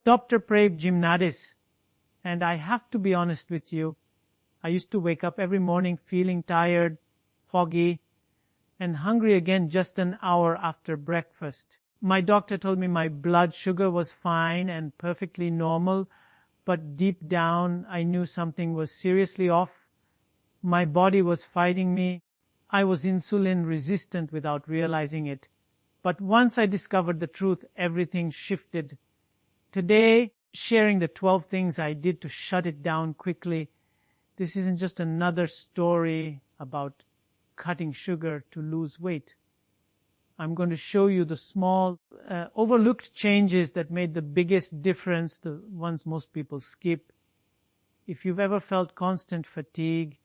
Dr. Prab Gymnadis, and I have to be honest with you, I used to wake up every morning feeling tired, foggy, and hungry again just an hour after breakfast. My doctor told me my blood sugar was fine and perfectly normal, but deep down I knew something was seriously off. My body was fighting me. I was insulin resistant without realizing it. But once I discovered the truth, everything shifted. Today, sharing the 12 things I did to shut it down quickly. This isn't just another story about cutting sugar to lose weight. I'm going to show you the small, overlooked changes that made the biggest difference, the ones most people skip. If you've ever felt constant fatigue,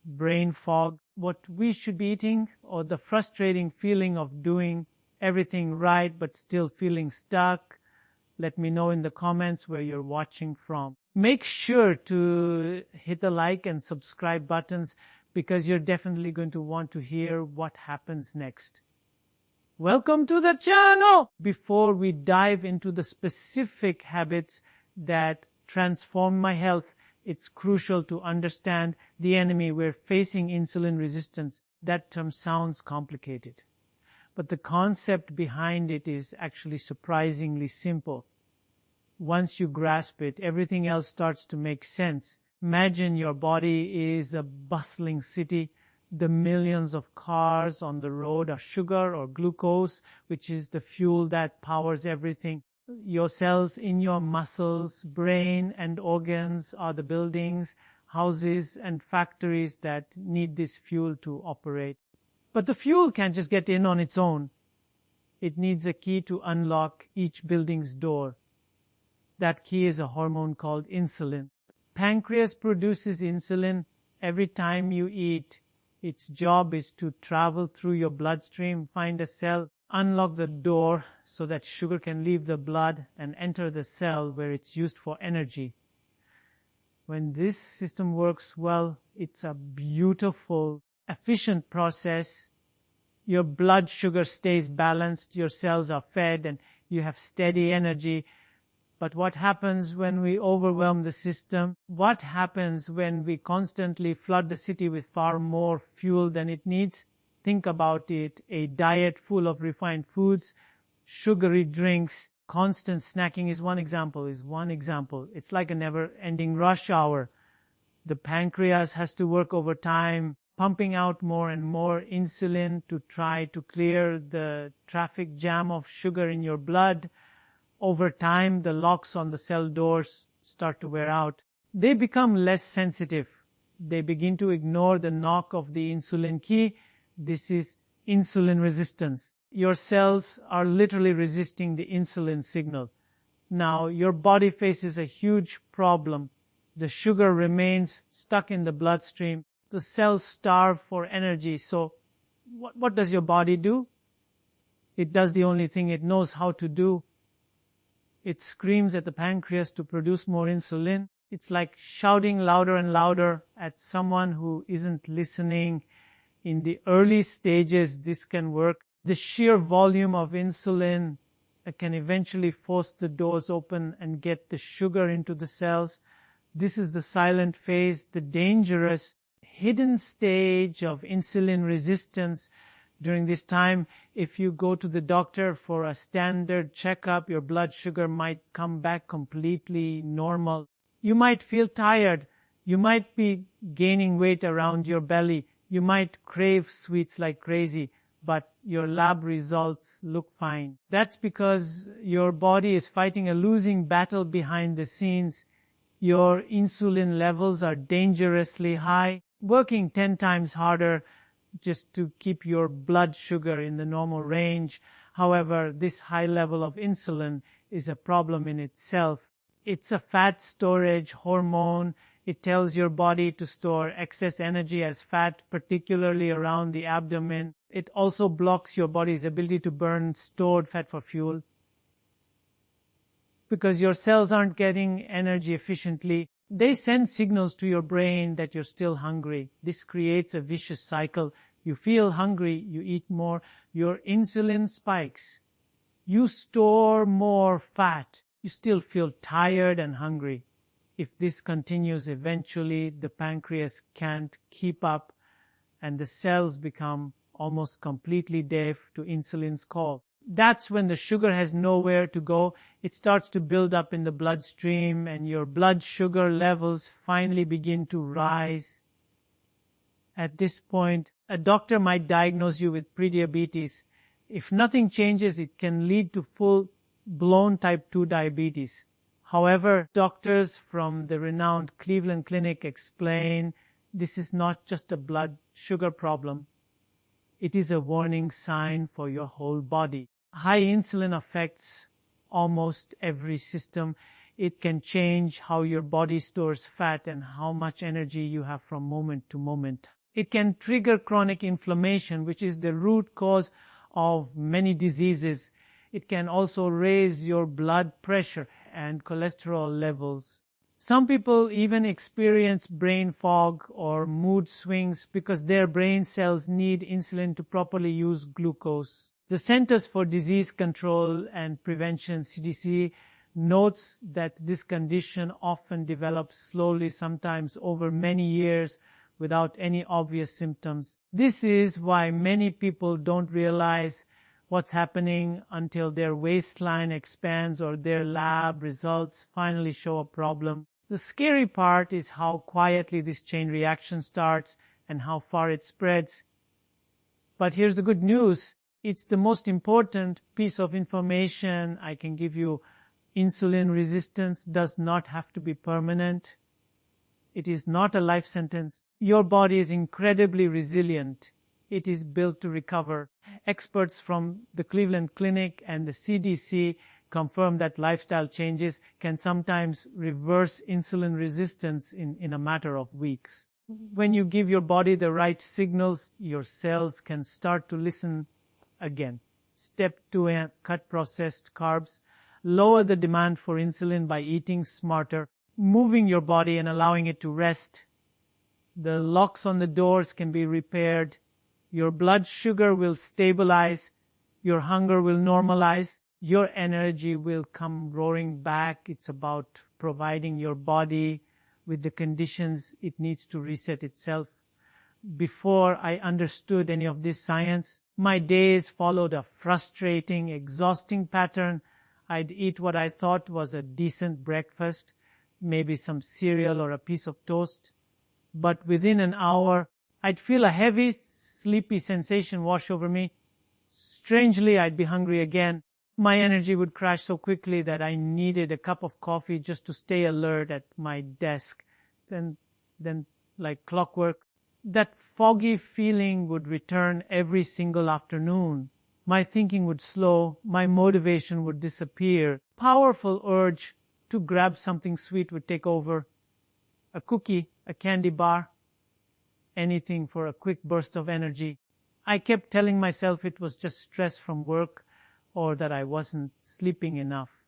brain fog, what we should be eating, or the frustrating feeling of doing everything right but still feeling stuck, let me know in the comments where you're watching from. Make sure to hit the like and subscribe buttons because you're definitely going to want to hear what happens next. Welcome to the channel! Before we dive into the specific habits that transform my health, it's crucial to understand the enemy we're facing, insulin resistance. That term sounds complicated, but the concept behind it is actually surprisingly simple. Once you grasp it, everything else starts to make sense. Imagine your body is a bustling city. The millions of cars on the road are sugar or glucose, which is the fuel that powers everything. Your cells in your muscles, brain, and organs are the buildings, houses, and factories that need this fuel to operate. But the fuel can't just get in on its own. It needs a key to unlock each building's door. That key is a hormone called insulin. Pancreas produces insulin every time you eat. Its job is to travel through your bloodstream, find a cell, unlock the door so that sugar can leave the blood and enter the cell where it's used for energy. When this system works well, it's a beautiful, efficient process. Your blood sugar stays balanced, your cells are fed, and you have steady energy. But what happens when we overwhelm the system? What happens when we constantly flood the city with far more fuel than it needs? Think about it. A diet full of refined foods, sugary drinks, constant snacking is one example. It's like a never-ending rush hour. The pancreas has to work overtime, pumping out more and more insulin to try to clear the traffic jam of sugar in your blood. Over time, the locks on the cell doors start to wear out. They become less sensitive. They begin to ignore the knock of the insulin key. This is insulin resistance. Your cells are literally resisting the insulin signal. Now, your body faces a huge problem. The sugar remains stuck in the bloodstream. The cells starve for energy. So, what does your body do? It does the only thing it knows how to do. It screams at the pancreas to produce more insulin. It's like shouting louder and louder at someone who isn't listening. In the early stages, this can work. The sheer volume of insulin can eventually force the doors open and get the sugar into the cells. This is the silent phase, the dangerous, hidden stage of insulin resistance. During this time, if you go to the doctor for a standard checkup, your blood sugar might come back completely normal. You might feel tired. You might be gaining weight around your belly. You might crave sweets like crazy, but your lab results look fine. That's because your body is fighting a losing battle behind the scenes. Your insulin levels are dangerously high, working 10 times harder just to keep your blood sugar in the normal range. However, this high level of insulin is a problem in itself. It's a fat storage hormone. It tells your body to store excess energy as fat, particularly around the abdomen. It also blocks your body's ability to burn stored fat for fuel. Because your cells aren't getting energy efficiently, they send signals to your brain that you're still hungry. This creates a vicious cycle. You feel hungry, you eat more, your insulin spikes. You store more fat. you still feel tired and hungry. If this continues, eventually the pancreas can't keep up and the cells become almost completely deaf to insulin's call. That's when the sugar has nowhere to go. It starts to build up in the bloodstream and your blood sugar levels finally begin to rise. At this point, a doctor might diagnose you with prediabetes. If nothing changes, it can lead to full-blown type 2 diabetes. However, doctors from the renowned Cleveland Clinic explain this is not just a blood sugar problem. It is a warning sign for your whole body. High insulin affects almost every system. It can change how your body stores fat and how much energy you have from moment to moment. It can trigger chronic inflammation, which is the root cause of many diseases. It can also raise your blood pressure and cholesterol levels. Some people even experience brain fog or mood swings because their brain cells need insulin to properly use glucose. The Centers for Disease Control and Prevention, CDC, notes that this condition often develops slowly, sometimes over many years, without any obvious symptoms. This is why many people don't realize what's happening until their waistline expands or their lab results finally show a problem. The scary part is how quietly this chain reaction starts and how far it spreads. But here's the good news. It's the most important piece of information I can give you. Insulin resistance does not have to be permanent. It is not a life sentence. Your body is incredibly resilient. It is built to recover. Experts from the Cleveland Clinic and the CDC confirm that lifestyle changes can sometimes reverse insulin resistance in a matter of weeks. When you give your body the right signals, your cells can start to listen again. Step 2, cut processed carbs. Lower the demand for insulin by eating smarter, moving your body and allowing it to rest. The locks on the doors can be repaired. Your blood sugar will stabilize. Your hunger will normalize. Your energy will come roaring back. It's about providing your body with the conditions it needs to reset itself. Before I understood any of this science, my days followed a frustrating, exhausting pattern. I'd eat what I thought was a decent breakfast, maybe some cereal or a piece of toast. But within an hour, I'd feel a heavy, sleepy sensation wash over me. Strangely, I'd be hungry again. My energy would crash so quickly that I needed a cup of coffee just to stay alert at my desk. Then like clockwork, that foggy feeling would return every single afternoon. My thinking would slow, my motivation would disappear. Powerful urge to grab something sweet would take over. A cookie, a candy bar, anything for a quick burst of energy. I kept telling myself it was just stress from work or that I wasn't sleeping enough.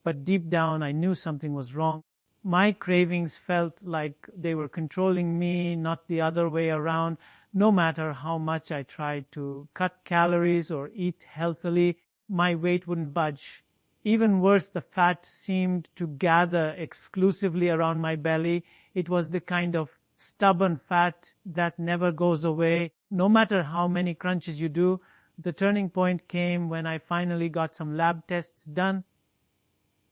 But deep down, I knew something was wrong. My cravings felt like they were controlling me, not the other way around. No matter how much I tried to cut calories or eat healthily, my weight wouldn't budge. Even worse, the fat seemed to gather exclusively around my belly. It was the kind of stubborn fat that never goes away. No matter how many crunches you do, the turning point came when I finally got some lab tests done.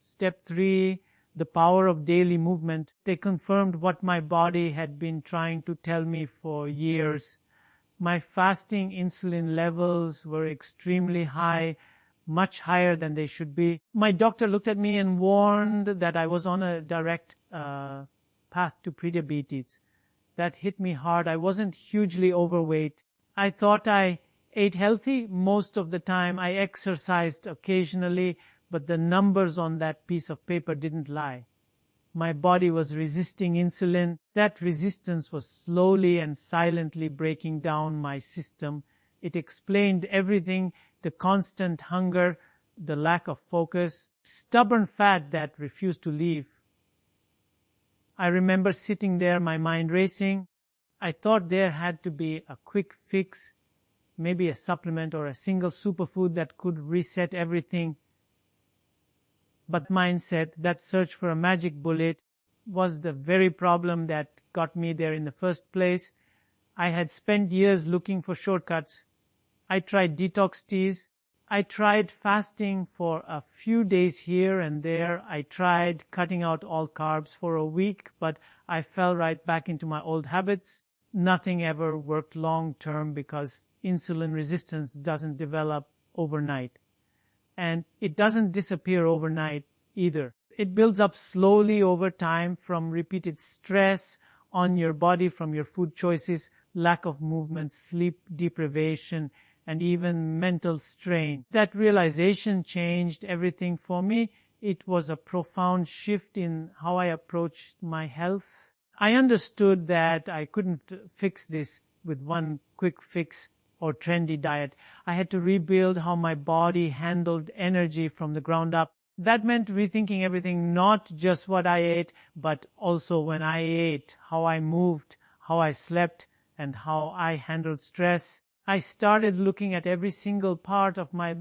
Step 3, the power of daily movement. They confirmed what my body had been trying to tell me for years. My fasting insulin levels were extremely high, much higher than they should be. My doctor looked at me and warned that I was on a direct path to prediabetes. That hit me hard. I wasn't hugely overweight. I thought I ate healthy most of the time. I exercised occasionally, but the numbers on that piece of paper didn't lie. My body was resisting insulin. That resistance was slowly and silently breaking down my system. It explained everything: the constant hunger, the lack of focus, stubborn fat that refused to leave. I remember sitting there, my mind racing. I thought there had to be a quick fix, maybe a supplement or a single superfood that could reset everything. But mindset, that search for a magic bullet, was the very problem that got me there in the first place. I had spent years looking for shortcuts. I tried detox teas. I tried fasting for a few days here and there. I tried cutting out all carbs for a week, but I fell right back into my old habits. Nothing ever worked long term because insulin resistance doesn't develop overnight. And it doesn't disappear overnight either. It builds up slowly over time from repeated stress on your body, from your food choices, lack of movement, sleep deprivation, and even mental strain. That realization changed everything for me. It was a profound shift in how I approached my health. I understood that I couldn't fix this with one quick fix or trendy diet. I had to rebuild how my body handled energy from the ground up. That meant rethinking everything, not just what I ate, but also when I ate, how I moved, how I slept, and how I handled stress. I started looking at every single part of my